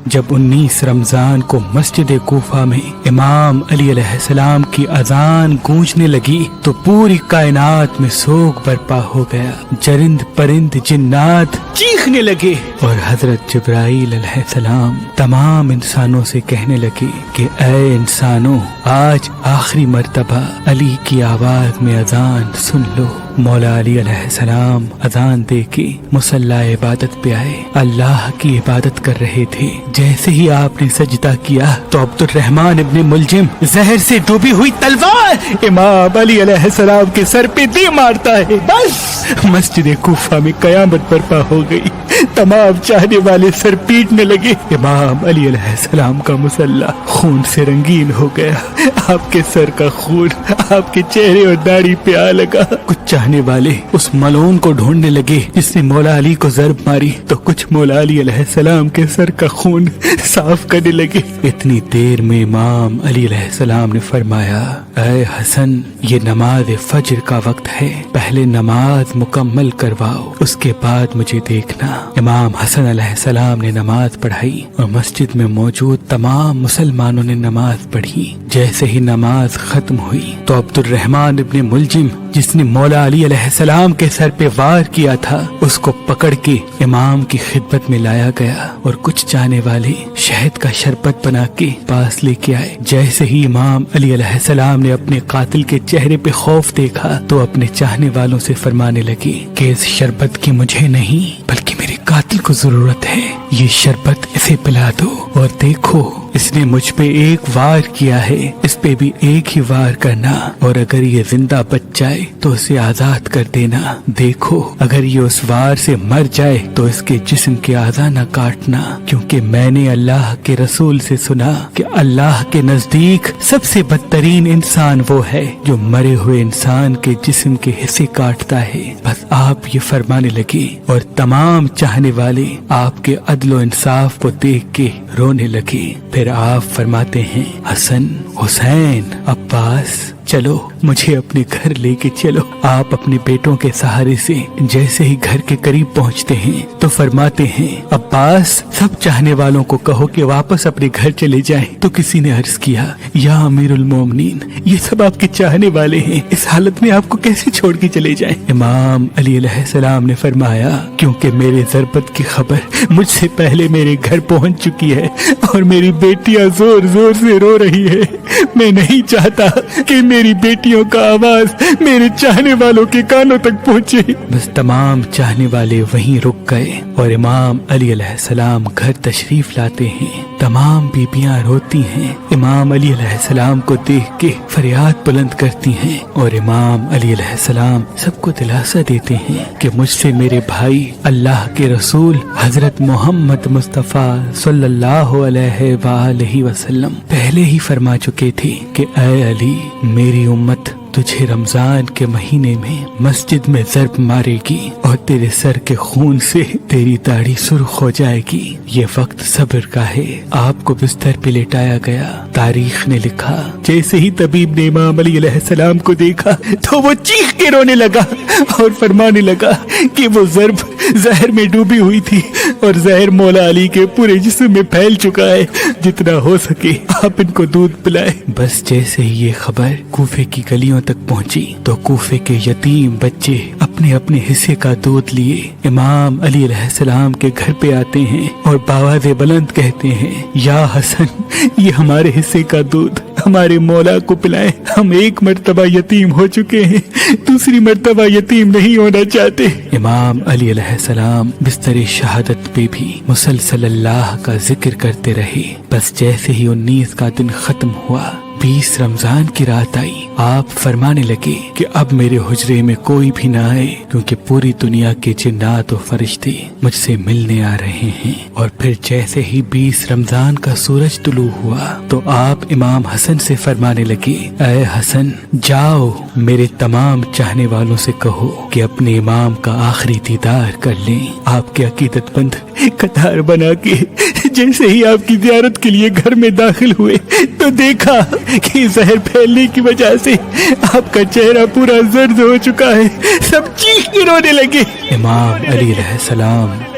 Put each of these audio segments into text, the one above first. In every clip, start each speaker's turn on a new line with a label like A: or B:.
A: جب 19 رمضان کو مسجد کوفہ میں امام علی علیہ السلام کی اذان گونجنے لگی تو پوری کائنات میں سوگ برپا ہو گیا. چرند پرند جنات چیخنے لگے اور حضرت جبرائیل علیہ السلام تمام انسانوں سے کہنے لگے کہ اے انسانوں، آج آخری مرتبہ علی کی آواز میں اذان سن لو. مولا علی علیہ السلام اذان دے کے مصلی عبادت پہ آئے. اللہ کی عبادت کر رہے تھے. جیسے ہی آپ نے سجدہ کیا تو عبد الرحمن ابن ملجم زہر سے ڈوبی ہوئی تلوار امام علی علیہ السلام کے سر پہ دے مارتا ہے. بس مسجد کوفہ میں قیامت برپا ہو گئی. تمام چاہنے والے سر پیٹنے لگے. امام علی علیہ السلام کا مصلی خون سے رنگین ہو گیا. آپ کے سر کا خون آپ کے چہرے اور داڑھی پہ آ لگا. کچھ چاہنے والے اس ملعون کو ڈھونڈنے لگے جس نے مولا علی کو ضرب ماری تو کچھ مولا علی علیہ السلام کے سر کا خون صاف کرنے لگے. اتنی دیر میں امام علی علیہ السلام نے فرمایا، اے حسن، یہ نماز فجر کا وقت ہے، پہلے نماز مکمل کرواؤ، اس کے بعد مجھے دیکھنا. امام حسن علیہ السلام نے نماز پڑھائی اور مسجد میں موجود تمام مسلمانوں نے نماز پڑھی. جیسے ہی نماز ختم ہوئی تو عبد الرحمن ابن ملجم جس نے مولا علی علیہ السلام کے سر پہ وار کیا تھا اس کو پکڑ کے امام کی خدمت میں لایا گیا اور کچھ چاہنے والے شہد کا شربت بنا کے پاس لے کے آئے. جیسے ہی امام علی علیہ السلام نے اپنے قاتل کے چہرے پہ خوف دیکھا تو اپنے چاہنے والوں سے فرمانے لگے کہ اس شربت کی مجھے نہیں بلکہ میرے قاتل کو ضرورت ہے. یہ شربت اسے پلا دو اور دیکھو اس نے مجھ پہ ایک وار کیا ہے، اس پہ بھی ایک ہی وار کرنا، اور اگر یہ زندہ بچ جائے تو اسے آزاد کر دینا. دیکھو اگر یہ اس وار سے مر جائے تو اس کے جسم کے اعضاء نہ کاٹنا، کیونکہ میں نے اللہ کے رسول سے سنا کہ اللہ کے نزدیک سب سے بدترین انسان وہ ہے جو مرے ہوئے انسان کے جسم کے حصے کاٹتا ہے. بس آپ یہ فرمانے لگے اور تمام چاہنے والے آپ کے عدل و انصاف کو دیکھ کے رونے لگے. پھر آپ فرماتے ہیں، حسن، حسین، عباس، چلو مجھے اپنے گھر لے کے چلو. آپ اپنے بیٹوں کے سہارے سے جیسے ہی گھر کے قریب پہنچتے ہیں تو فرماتے ہیں، عباس، سب چاہنے والوں کو کہو کہ واپس اپنے گھر چلے جائیں. تو کسی نے عرض کیا، یا امیر المومنین، یہ سب آپ کے چاہنے والے ہیں، اس حالت میں آپ کو کیسے چھوڑ کے چلے جائیں؟ امام علی علیہ السلام نے فرمایا، کیونکہ میرے ضربت کی خبر مجھ سے پہلے میرے گھر پہنچ چکی ہے اور میری بیٹیاں زور زور سے رو رہی ہے. میں نہیں چاہتا کہ میری بیٹیوں کا آواز میرے چاہنے والوں کے کانوں تک پہنچے. بس تمام چاہنے والے وہیں رک گئے اور امام علی علیہ السلام گھر تشریف لاتے ہیں. تمام بیبیاں روتی ہیں. امام علی علیہ السلام کو دیکھ کے فریاد بلند کرتی ہیں اور امام علی علیہ السلام سب کو دلاسا دیتے ہیں کہ مجھ سے میرے بھائی اللہ کے رسول حضرت محمد مصطفیٰ صلی اللہ علیہ وآلہ وسلم پہلے ہی فرما چکے تھے کہ اے علی، میری امت تجھے رمضان کے مہینے میں مسجد میں ضرب مارے گی اور تیرے سر کے خون سے تیری داڑھی سرخ ہو جائے گی. یہ وقت صبر کا ہے. آپ کو بستر پہ لٹایا گیا. تاریخ نے لکھا، جیسے ہی طبیب نے امام علی علیہ السلام کو دیکھا تو وہ چیخ کے رونے لگا اور فرمانے لگا کہ وہ ضرب زہر میں ڈوبی ہوئی تھی اور زہر مولا علی کے پورے جسم میں پھیل چکا ہے. جتنا ہو سکے آپ ان کو دودھ پلائے. بس جیسے ہی یہ خبر کوفے کی گلیوں تک پہنچی تو کوفے کے یتیم بچے اپنے اپنے حصے کا دودھ لیے امام علی علیہ السلام کے گھر پہ آتے ہیں اور بآواز بلند کہتے ہیں، یا حسن، یہ ہمارے حصے کا دودھ ہمارے مولا کو پلائیں. ہم ایک مرتبہ یتیم ہو چکے ہیں، دوسری مرتبہ یتیم نہیں ہونا چاہتے. امام علی علیہ السلام بستر شہادت پہ بھی مسلسل اللہ کا ذکر کرتے رہے. بس جیسے ہی 19 کا دن ختم ہوا، 20 رمضان کی رات آئی، آپ فرمانے لگے کہ اب میرے حجرے میں کوئی بھی نہ آئے، کیونکہ پوری دنیا کے جنات و فرشتے مجھ سے ملنے آ رہے ہیں. اور پھر جیسے ہی 20 رمضان کا سورج طلوع ہوا تو آپ امام حسن سے فرمانے لگے، اے حسن، جاؤ میرے تمام چاہنے والوں سے کہو کہ اپنے امام کا آخری دیدار کر لیں. آپ کے عقیدت مند قطار بنا کے جیسے ہی آپ کی زیارت کے لیے گھر میں داخل ہوئے تو دیکھا کہ زہر پھیلنے کی وجہ سے آپ کا چہرہ پورا زرد ہو چکا ہے. سب چیخ کے رونے لگے. امام علی علیہ السلام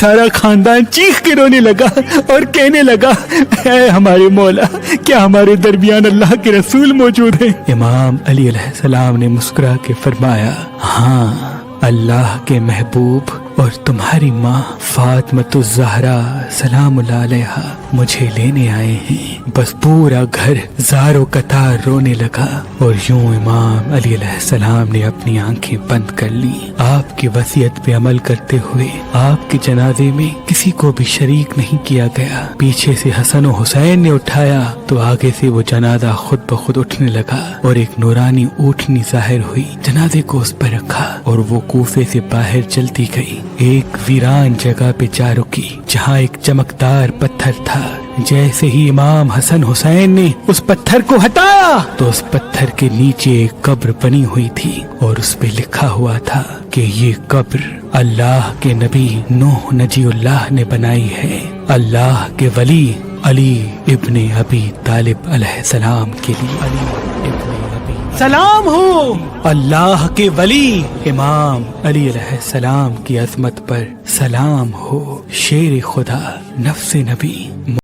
A: سارا خاندان چیخ کے رونے لگا اور کہنے لگا اے ہمارے مولا، کیا ہمارے درمیان اللہ کے رسول موجود ہیں؟ امام علی علیہ السلام نے مسکرا کے فرمایا، ہاں، اللہ کے محبوب اور تمہاری ماں فاطمۃ الزہرا سلام اللہ علیہا مجھے لینے آئے ہیں۔ بس پورا گھر زار و قطار رونے لگا، اور یوں امام علی علیہ السلام نے اپنی آنکھیں بند کر لی۔ آپ کی وصیت پہ عمل کرتے ہوئے آپ کے جنازے میں کسی کو بھی شریک نہیں کیا گیا۔ پیچھے سے حسن و حسین نے اٹھایا تو آگے سے وہ جنازہ خود بخود اٹھنے لگا، اور ایک نورانی اونٹنی ظاہر ہوئی، جنازے کو اس پر رکھا اور وہ کوفے سے باہر چلتی گئی۔ ایک ویران جگہ پہ جا رکی جہاں ایک چمکدار پتھر تھا۔ جیسے ہی امام حسن حسین نے اس پتھر کو ہٹایا تو اس پتھر کے نیچے ایک قبر بنی ہوئی تھی، اور اس پہ لکھا ہوا تھا کہ یہ قبر اللہ کے نبی نوح نجی اللہ نے بنائی ہے، اللہ کے ولی علی ابن ابی طالب علیہ السلام کے لیے۔ علی ابن ابی سلام ہو اللہ کے ولی امام علی علیہ السلام کی عظمت پر، سلام ہو شیر خدا نفس نبی